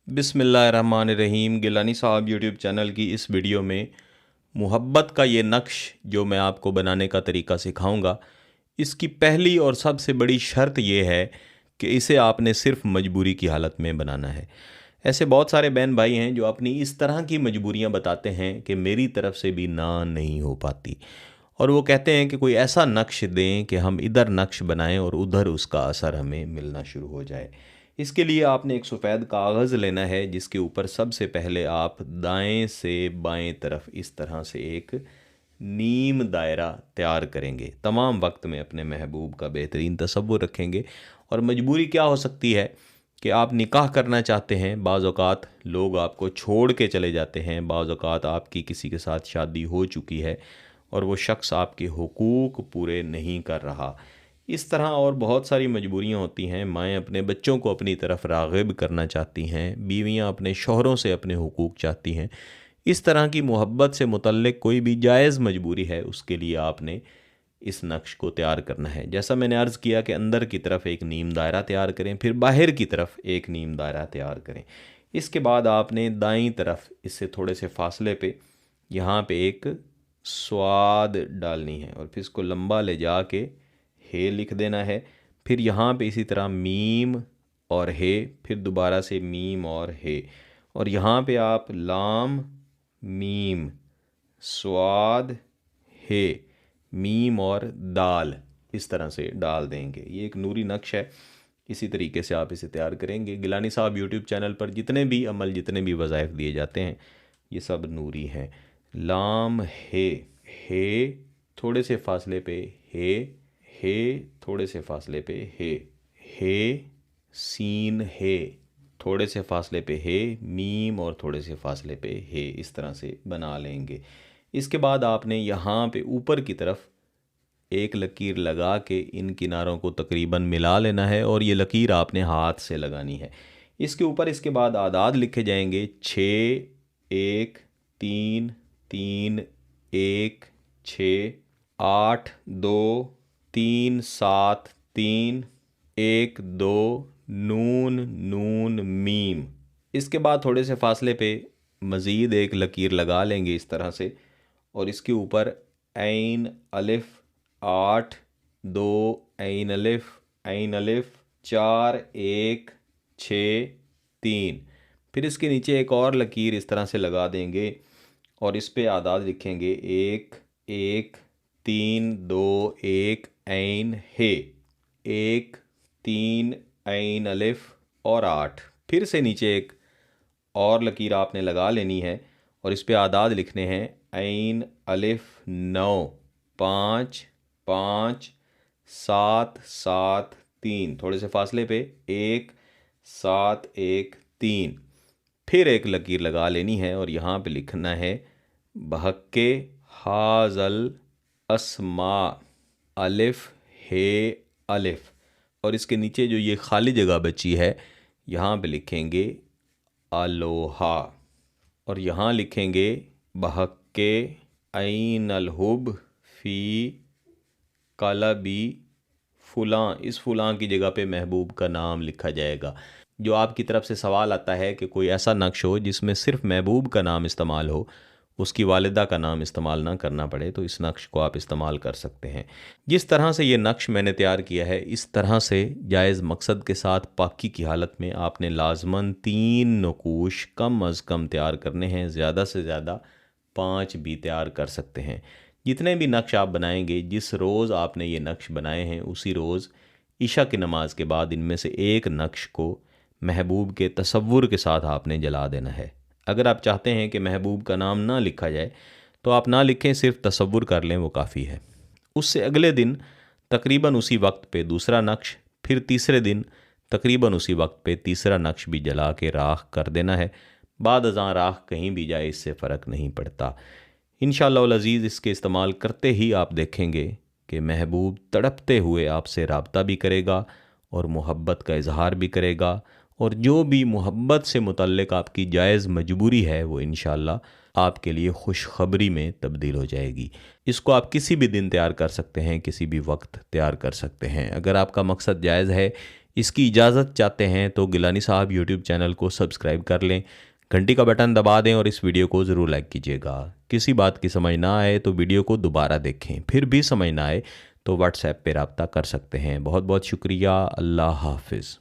बिस्मिल्लाहिर्रहमानिर्रहीम। गिलानी साहब YouTube channel की इस वीडियो में मुहब्बत का ये नक्श जो मैं आपको बनाने का तरीका सिखाऊंगा, इसकी पहली और सबसे बड़ी शर्त ये है कि इसे आपने सिर्फ मजबूरी की हालत में बनाना है। ऐसे बहुत सारे बहन भाई हैं जो अपनी इस तरह की मजबूरियां बताते हैं कि मेरी तरफ से भी ना नहीं हो पाती, और वो कहते हैं कि कोई ऐसा नक्श दें कि हम इधर नक्श बनाएं और उधर उसका असर हमें मिलना शुरू हो जाए। इसके लिए आपने एक सफ़ेद कागज़ लेना है जिसके ऊपर सबसे पहले आप दाएं से बाएं तरफ इस तरह से एक नीम दायरा तैयार करेंगे। तमाम वक्त में अपने महबूब का बेहतरीन तसव्वुर रखेंगे। और मजबूरी क्या हो सकती है कि आप निकाह करना चाहते हैं, बाज़ औक़ात लोग आपको छोड़ के चले जाते हैं, बाज़ औक़ात आपकी किसी के साथ शादी हो चुकी है और वो शख्स आपके हुकूक पूरे नहीं कर रहा। इस तरह और बहुत सारी मजबूरियाँ होती हैं। माएँ अपने बच्चों को अपनी तरफ राग़िब करना चाहती हैं, बीवियाँ अपने शौहरों से अपने हुकूक चाहती हैं। इस तरह की मोहब्बत से मुतल्लिक़ कोई भी जायज़ मजबूरी है, उसके लिए आपने इस नक्श को तैयार करना है। जैसा मैंने अर्ज़ किया कि अंदर की तरफ एक नीम दायरा तैयार करें, फिर बाहर की तरफ एक नीम दायरा तैयार करें। इसके बाद आपने दाईं तरफ इससे थोड़े से फासले पे यहाँ पे एक स्वाद डालनी है और फिर इसको लंबा ले जा के हे लिख देना है। फिर यहाँ पे इसी तरह मीम और हे, फिर दोबारा से मीम और हे, और यहाँ पे आप लाम मीम स्वाद हे मीम और दाल इस तरह से डाल देंगे। ये एक नूरी नक्श है। इसी तरीके से आप इसे तैयार करेंगे। गिलानी साहब यूट्यूब चैनल पर जितने भी अमल, जितने भी वज़ाइफ दिए जाते हैं, ये सब नूरी हैं। लाम हे थोड़े से फासले पे हे थोड़े से फासले पे हे सीन हे थोड़े से फासले पे हे मीम और थोड़े से फासले पे हे, इस तरह से बना लेंगे। इसके बाद आपने यहाँ पे ऊपर की तरफ एक लकीर लगा के इन किनारों को तकरीबन मिला लेना है और ये लकीर आपने हाथ से लगानी है इसके ऊपर। इसके बाद आदाद लिखे जाएंगे 6 1 3 3 1 6 8 2 3 7 3 1 2 नून नून मीम। इसके बाद थोड़े से फासले पे मज़ीद एक लकीर लगा लेंगे इस तरह से, और इसके ऊपर ऐन अलिफ 8 2 ऐन अलिफ 4 1 6 3। फिर इसके नीचे एक और लकीर इस तरह से लगा देंगे और इस पे आदाद लिखेंगे 1 1 3 2 1 ऐन हे 1 3 ऐन अलिफ और 8। फिर से नीचे एक और लकीर आपने लगा लेनी है और इस पे आदाद लिखने हैं ऐन अलिफ 9 5 5 7 7 3, थोड़े से फासले पे 1 7 1 3। फिर एक लकीर लगा लेनी है और यहाँ पे लिखना है बहक्के हाजल अस्मा अलिफ हे अलिफ, और इसके नीचे जो ये खाली जगह बची है यहाँ पे लिखेंगे अलोहा, और यहाँ लिखेंगे बहक्के ऐन अलहुब फ़ी कलबी फ़ुलां। इस फ़ुलां की जगह पे महबूब का नाम लिखा जाएगा। जो आपकी तरफ से सवाल आता है कि कोई ऐसा नक्श हो जिसमें सिर्फ महबूब का नाम इस्तेमाल हो, उसकी वालिदा का नाम इस्तेमाल ना करना पड़े, तो इस नक्श को आप इस्तेमाल कर सकते हैं। जिस तरह से ये नक्श मैंने तैयार किया है, इस तरह से जायज़ मकसद के साथ पाकी की हालत में आपने लाजमन 3 नकूश कम अज़ कम तैयार करने हैं। ज़्यादा से ज़्यादा 5 भी तैयार कर सकते हैं। जितने भी नक्श आप बनाएंगे, जिस रोज़ आपने ये नक्श बनाए हैं उसी रोज़ इशा की नमाज़ के बाद इनमें से एक नक्श को महबूब के तसव्वुर के साथ आपने जला देना है। अगर आप चाहते हैं कि महबूब का नाम ना लिखा जाए तो आप ना लिखें, सिर्फ तसव्वुर कर लें, वो काफ़ी है। उससे अगले दिन तकरीबन उसी वक्त पे दूसरा नक्श, फिर तीसरे दिन तकरीबन उसी वक्त पे तीसरा नक्श भी जला के राख कर देना है। बाद अज़ां राख कहीं भी जाए, इससे फ़र्क नहीं पड़ता। इंशाअल्लाह अज़ीज़ इसके इस्तेमाल करते ही आप देखेंगे कि महबूब तड़पते हुए आपसे रब्ता भी करेगा और मोहब्बत का इजहार भी करेगा, और जो भी मोहब्बत से मुतल्लिक आपकी जायज़ मजबूरी है वो इंशाअल्लाह आपके लिए खुशखबरी में तब्दील हो जाएगी। इसको आप किसी भी दिन तैयार कर सकते हैं, किसी भी वक्त तैयार कर सकते हैं। अगर आपका मकसद जायज़ है, इसकी इजाज़त चाहते हैं तो गिलानी साहब यूट्यूब चैनल को सब्सक्राइब कर लें, घंटी का बटन दबा दें और इस वीडियो को ज़रूर लाइक कीजिएगा। किसी बात की समझ ना आए तो वीडियो को दोबारा देखें, फिर भी समझ ना आए तो व्हाट्सएप पे रब्ता कर सकते हैं। बहुत बहुत शुक्रिया। अल्लाह हाफिज़।